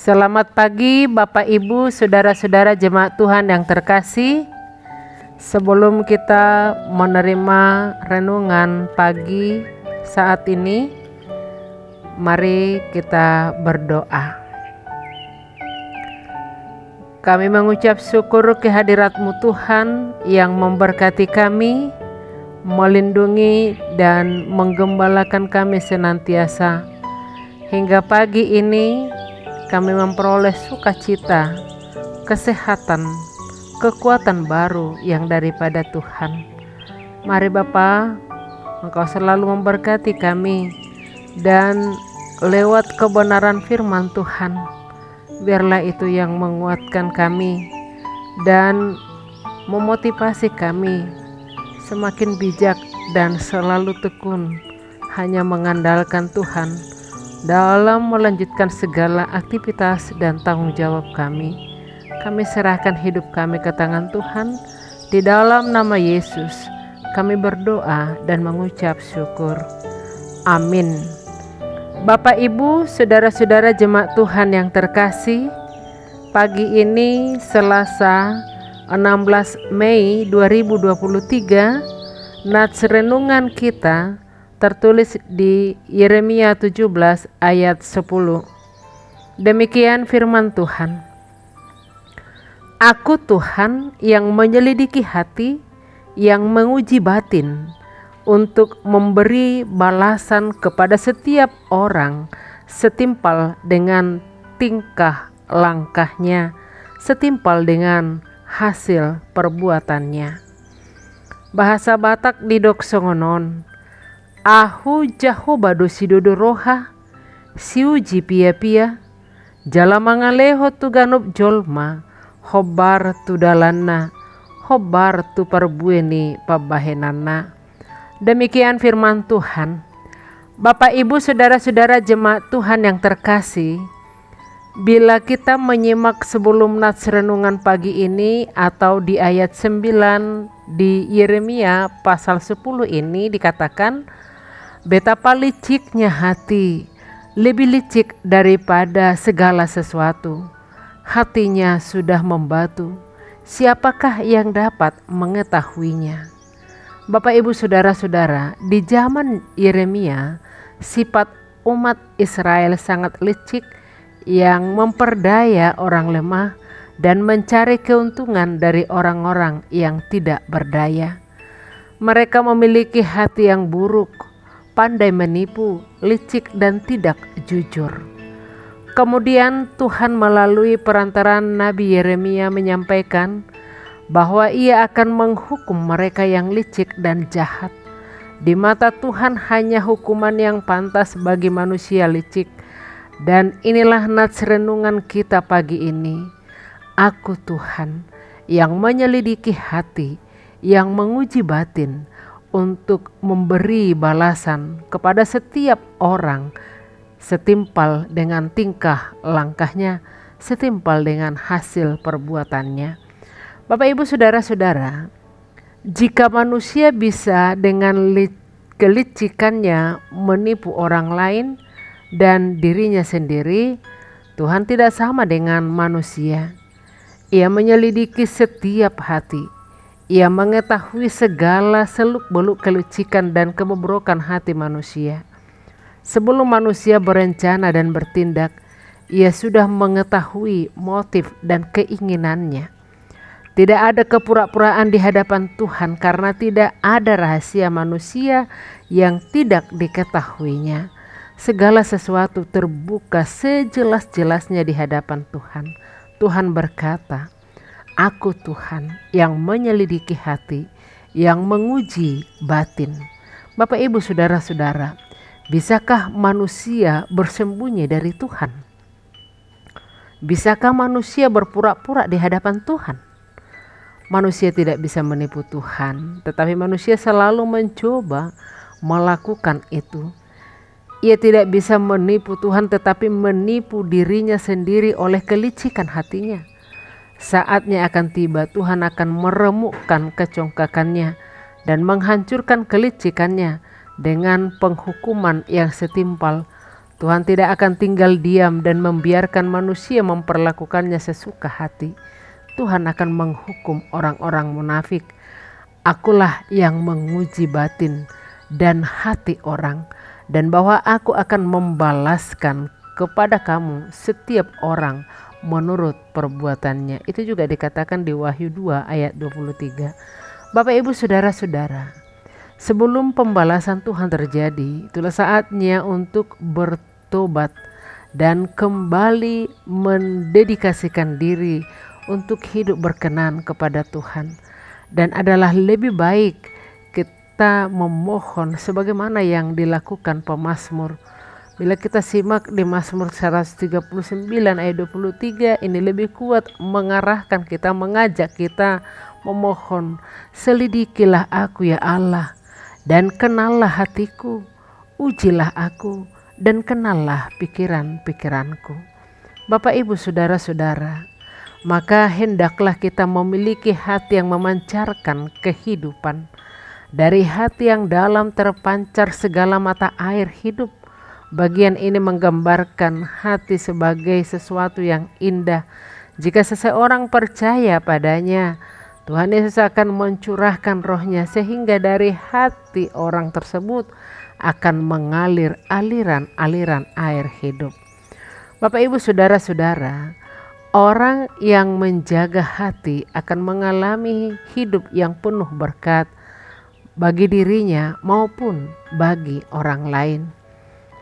Selamat pagi Bapak Ibu, Saudara-saudara jemaat Tuhan yang terkasih. Sebelum kita menerima renungan pagi saat ini, mari kita berdoa. Kami mengucap syukur kehadirat-Mu Tuhan yang memberkati kami, melindungi dan menggembalakan kami senantiasa. Hingga pagi ini kami memperoleh sukacita, kesehatan, kekuatan baru yang daripada Tuhan. Mari Bapa, Engkau selalu memberkati kami, dan lewat kebenaran firman Tuhan, biarlah itu yang menguatkan kami dan memotivasi kami semakin bijak dan selalu tekun hanya mengandalkan Tuhan dalam melanjutkan segala aktivitas dan tanggung jawab kami. Kami serahkan hidup kami ke tangan Tuhan. Di dalam nama Yesus kami berdoa dan mengucap syukur. Amin. Bapak Ibu, Saudara-saudara jemaat Tuhan yang terkasih, pagi ini Selasa 16 Mei 2023, nats renungan kita tertulis di Yeremia 17 ayat 10. Demikian firman Tuhan. Aku Tuhan yang menyelidiki hati, yang menguji batin, untuk memberi balasan kepada setiap orang setimpal dengan tingkah langkahnya, setimpal dengan hasil perbuatannya. Bahasa Batak di Doksongonon, Ahu jaho bado sidodo roha, siuji pia-pia, jalamangaleho tu ganup jolma, hobar tu dalanna, hobar tu perbueni pabahenana. Demikian firman Tuhan. Bapak Ibu Saudara-saudara jemaat Tuhan yang terkasih, bila kita menyimak sebelum nats renungan pagi ini atau di ayat 9 di Yeremia pasal 10 ini dikatakan, betapa liciknya hati, lebih licik daripada segala sesuatu. Hatinya sudah membatu, siapakah yang dapat mengetahuinya? Bapak Ibu Saudara-saudara, di zaman Yeremia, sifat umat Israel sangat licik yang memperdaya orang lemah dan mencari keuntungan dari orang-orang yang tidak berdaya. Mereka memiliki hati yang buruk, pandai menipu, licik dan tidak jujur. Kemudian Tuhan melalui perantaraan Nabi Yeremia menyampaikan bahwa Ia akan menghukum mereka yang licik dan jahat. Di mata Tuhan hanya hukuman yang pantas bagi manusia licik. Dan inilah nats renungan kita pagi ini. Aku Tuhan yang menyelidiki hati, yang menguji batin, untuk memberi balasan kepada setiap orang setimpal dengan tingkah langkahnya, setimpal dengan hasil perbuatannya. Bapak Ibu Saudara-saudara, jika manusia bisa dengan kelicikannya menipu orang lain dan dirinya sendiri, Tuhan tidak sama dengan manusia. Ia menyelidiki setiap hati. Ia mengetahui segala seluk-beluk kelicikan dan kebobrokan hati manusia. Sebelum manusia berencana dan bertindak, Ia sudah mengetahui motif dan keinginannya. Tidak ada kepura-puraan di hadapan Tuhan karena tidak ada rahasia manusia yang tidak diketahuinya. Segala sesuatu terbuka sejelas-jelasnya di hadapan Tuhan. Tuhan berkata, Aku Tuhan yang menyelidiki hati, yang menguji batin. Bapak Ibu Saudara-saudara, bisakah manusia bersembunyi dari Tuhan? Bisakah manusia berpura-pura di hadapan Tuhan? Manusia tidak bisa menipu Tuhan, tetapi manusia selalu mencoba melakukan itu. Ia tidak bisa menipu Tuhan, tetapi menipu dirinya sendiri oleh kelicikan hatinya. Saatnya akan tiba, Tuhan akan meremukkan kecongkakannya dan menghancurkan kelicikannya dengan penghukuman yang setimpal. Tuhan tidak akan tinggal diam dan membiarkan manusia memperlakukannya sesuka hati. Tuhan akan menghukum orang-orang munafik. Akulah yang menguji batin dan hati orang, dan bahwa aku akan membalaskan kepada kamu setiap orang menurut perbuatannya. Itu juga dikatakan di Wahyu 2 ayat 23. Bapak Ibu saudara-saudara, sebelum pembalasan Tuhan terjadi, itulah saatnya untuk bertobat dan kembali mendedikasikan diri untuk hidup berkenan kepada Tuhan. Dan adalah lebih baik kita memohon sebagaimana yang dilakukan pemazmur. Bila kita simak di Mazmur 139 ayat 23, ini lebih kuat mengarahkan kita, mengajak kita memohon, selidikilah aku ya Allah, dan kenallah hatiku, ujilah aku, dan kenallah pikiran-pikiranku. Bapak Ibu saudara-saudara, maka hendaklah kita memiliki hati yang memancarkan kehidupan. Dari hati yang dalam terpancar segala mata air hidup. Bagian ini menggambarkan hati sebagai sesuatu yang indah. Jika seseorang percaya padanya, Tuhan Yesus akan mencurahkan rohnya sehingga dari hati orang tersebut akan mengalir aliran-aliran air hidup. Bapak Ibu saudara-saudara, orang yang menjaga hati akan mengalami hidup yang penuh berkat bagi dirinya maupun bagi orang lain.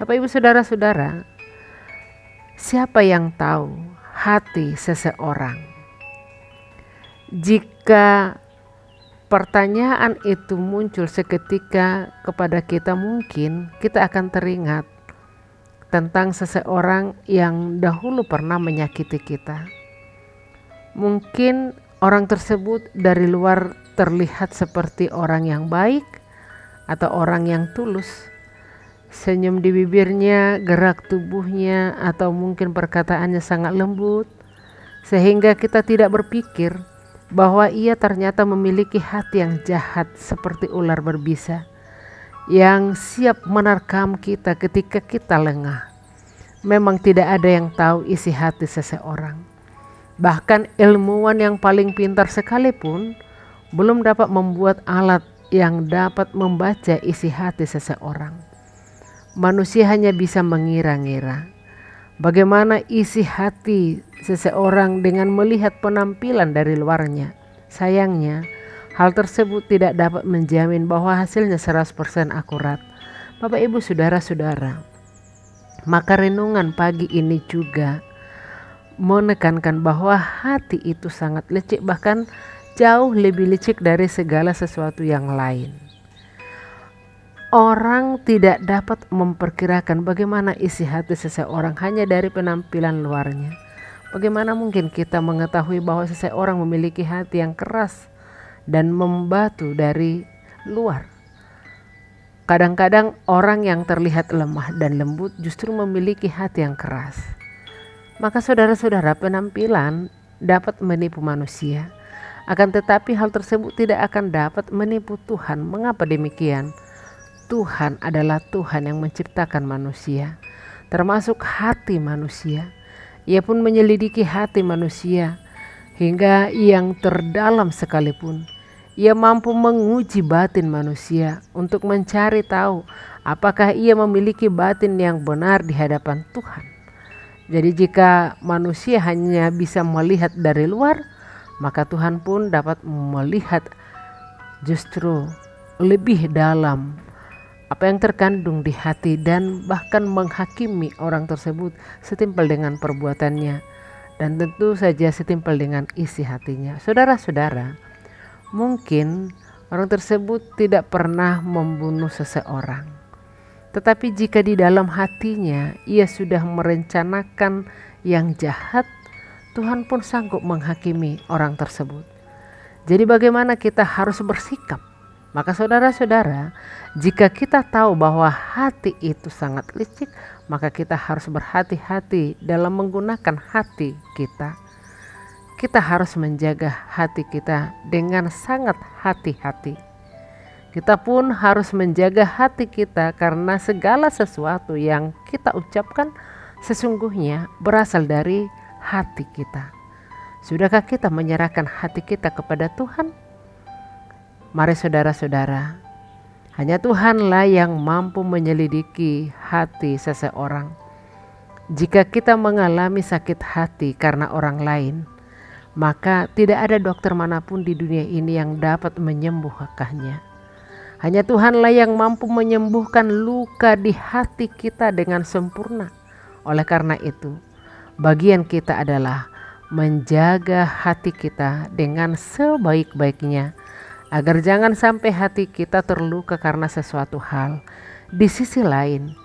Bapak Ibu saudara-saudara, siapa yang tahu hati seseorang? Jika pertanyaan itu muncul seketika kepada kita, mungkin kita akan teringat tentang seseorang yang dahulu pernah menyakiti kita. Mungkin orang tersebut dari luar terlihat seperti orang yang baik atau orang yang tulus. Senyum di bibirnya, gerak tubuhnya, atau mungkin perkataannya sangat lembut, sehingga kita tidak berpikir bahwa ia ternyata memiliki hati yang jahat seperti ular berbisa, yang siap menerkam kita ketika kita lengah. Memang tidak ada yang tahu isi hati seseorang. Bahkan ilmuwan yang paling pintar sekalipun belum dapat membuat alat yang dapat membaca isi hati seseorang. Manusia hanya bisa mengira-ngira bagaimana isi hati seseorang dengan melihat penampilan dari luarnya. Sayangnya, hal tersebut tidak dapat menjamin bahwa hasilnya 100% akurat. Bapak Ibu saudara-saudara, maka renungan pagi ini juga menekankan bahwa hati itu sangat licik, bahkan jauh lebih licik dari segala sesuatu yang lain. Orang tidak dapat memperkirakan bagaimana isi hati seseorang hanya dari penampilan luarnya. Bagaimana mungkin kita mengetahui bahwa seseorang memiliki hati yang keras dan membatu dari luar? Kadang-kadang orang yang terlihat lemah dan lembut justru memiliki hati yang keras. Maka saudara-saudara, penampilan dapat menipu manusia. Akan tetapi hal tersebut tidak akan dapat menipu Tuhan. Mengapa demikian? Tuhan adalah Tuhan yang menciptakan manusia, termasuk hati manusia. Ia pun menyelidiki hati manusia hingga yang terdalam sekalipun. Ia mampu menguji batin manusia untuk mencari tahu apakah ia memiliki batin yang benar di hadapan Tuhan. Jadi jika manusia hanya bisa melihat dari luar, maka Tuhan pun dapat melihat justru lebih dalam apa yang terkandung di hati dan bahkan menghakimi orang tersebut setimpal dengan perbuatannya dan tentu saja setimpal dengan isi hatinya. Saudara-saudara, mungkin orang tersebut tidak pernah membunuh seseorang, tetapi jika di dalam hatinya ia sudah merencanakan yang jahat, Tuhan pun sanggup menghakimi orang tersebut. Jadi bagaimana kita harus bersikap? Maka saudara-saudara, jika kita tahu bahwa hati itu sangat licik, maka kita harus berhati-hati dalam menggunakan hati kita. Kita harus menjaga hati kita dengan sangat hati-hati. Kita pun harus menjaga hati kita karena segala sesuatu yang kita ucapkan sesungguhnya berasal dari hati kita. Sudahkah kita menyerahkan hati kita kepada Tuhan? Mari saudara-saudara, hanya Tuhanlah yang mampu menyelidiki hati seseorang. Jika kita mengalami sakit hati karena orang lain, maka tidak ada dokter manapun di dunia ini yang dapat menyembuhkannya. Hanya Tuhanlah yang mampu menyembuhkan luka di hati kita dengan sempurna. Oleh karena itu, bagian kita adalah menjaga hati kita dengan sebaik-baiknya, agar jangan sampai hati kita terluka karena sesuatu hal. Di sisi lain,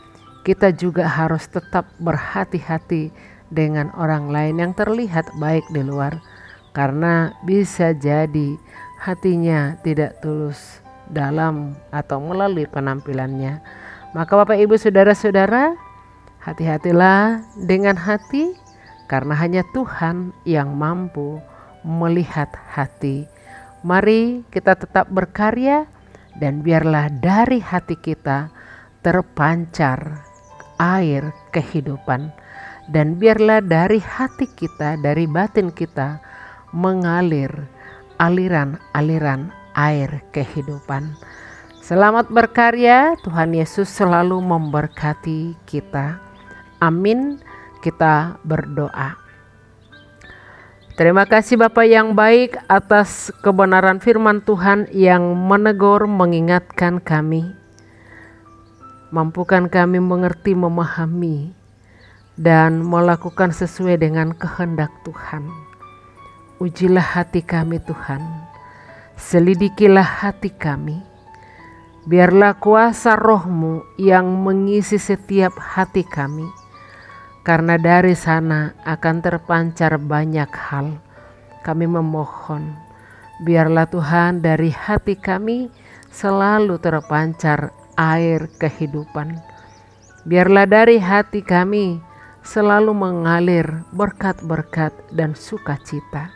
kita juga harus tetap berhati-hati dengan orang lain yang terlihat baik di luar, karena bisa jadi hatinya tidak tulus dalam atau melalui penampilannya. Maka Bapak Ibu Saudara-saudara, hati-hatilah dengan hati, karena hanya Tuhan yang mampu melihat hati. Mari kita tetap berkarya, dan biarlah dari hati kita terpancar air kehidupan, dan biarlah dari hati kita, dari batin kita mengalir aliran-aliran air kehidupan. Selamat berkarya, Tuhan Yesus selalu memberkati kita. Amin. Kita berdoa. Terima kasih Bapa yang baik atas kebenaran firman Tuhan yang menegur, mengingatkan kami. Mampukan kami mengerti, memahami, dan melakukan sesuai dengan kehendak Tuhan. Ujilah hati kami Tuhan, selidikilah hati kami. Biarlah kuasa Roh-Mu yang mengisi setiap hati kami, karena dari sana akan terpancar banyak hal. Kami memohon, biarlah Tuhan dari hati kami selalu terpancar air kehidupan. Biarlah dari hati kami selalu mengalir berkat-berkat dan sukacita.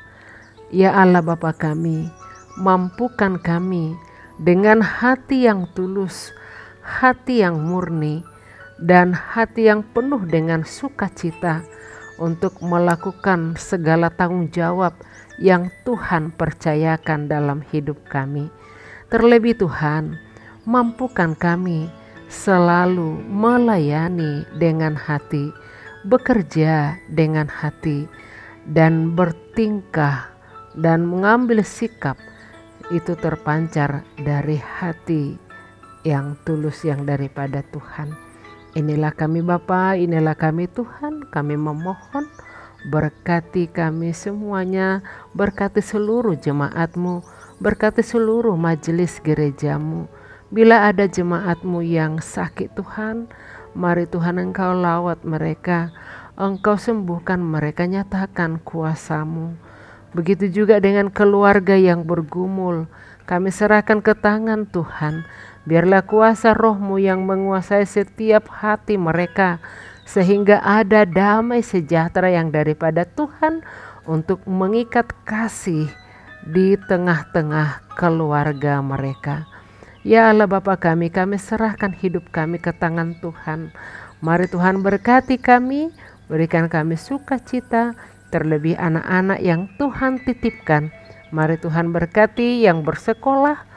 Ya Allah Bapa kami, mampukan kami dengan hati yang tulus, hati yang murni, dan hati yang penuh dengan sukacita untuk melakukan segala tanggung jawab yang Tuhan percayakan dalam hidup kami. Terlebih Tuhan, mampukan kami selalu melayani dengan hati, bekerja dengan hati, dan bertingkah dan mengambil sikap itu terpancar dari hati yang tulus yang daripada Tuhan. Inilah kami Bapa, inilah kami Tuhan, kami memohon berkati kami semuanya, berkati seluruh jemaat-Mu, berkati seluruh majelis gereja-Mu. Bila ada jemaat-Mu yang sakit Tuhan, mari Tuhan Engkau lawat mereka, Engkau sembuhkan mereka, nyatakan kuasa-Mu. Begitu juga dengan keluarga yang bergumul, kami serahkan ke tangan Tuhan. Biarlah kuasa Roh-Mu yang menguasai setiap hati mereka, sehingga ada damai sejahtera yang daripada Tuhan untuk mengikat kasih di tengah-tengah keluarga mereka. Ya Allah Bapa kami serahkan hidup kami ke tangan Tuhan. Mari Tuhan berkati kami, berikan kami sukacita, terlebih anak-anak yang Tuhan titipkan. Mari Tuhan berkati yang bersekolah,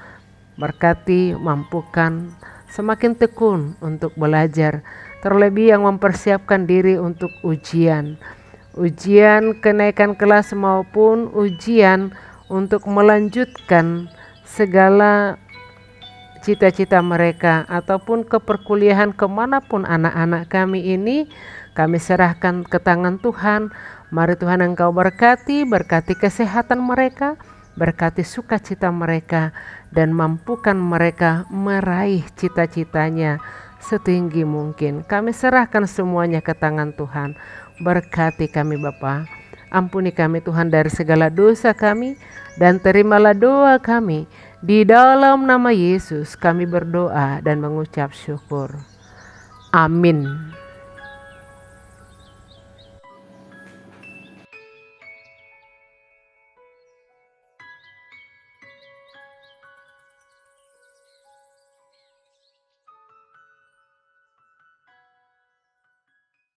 berkati, mampukan semakin tekun untuk belajar, terlebih yang mempersiapkan diri untuk ujian kenaikan kelas maupun ujian untuk melanjutkan segala cita-cita mereka ataupun ke perkuliahan kemanapun anak-anak kami ini, kami serahkan ke tangan Tuhan. Mari Tuhan Engkau berkati kesehatan mereka, berkati sukacita mereka, dan mampukan mereka meraih cita-citanya setinggi mungkin. Kami serahkan semuanya ke tangan Tuhan. Berkati kami Bapa, ampuni kami Tuhan dari segala dosa kami, dan terimalah doa kami. Di dalam nama Yesus kami berdoa dan mengucap syukur. Amin.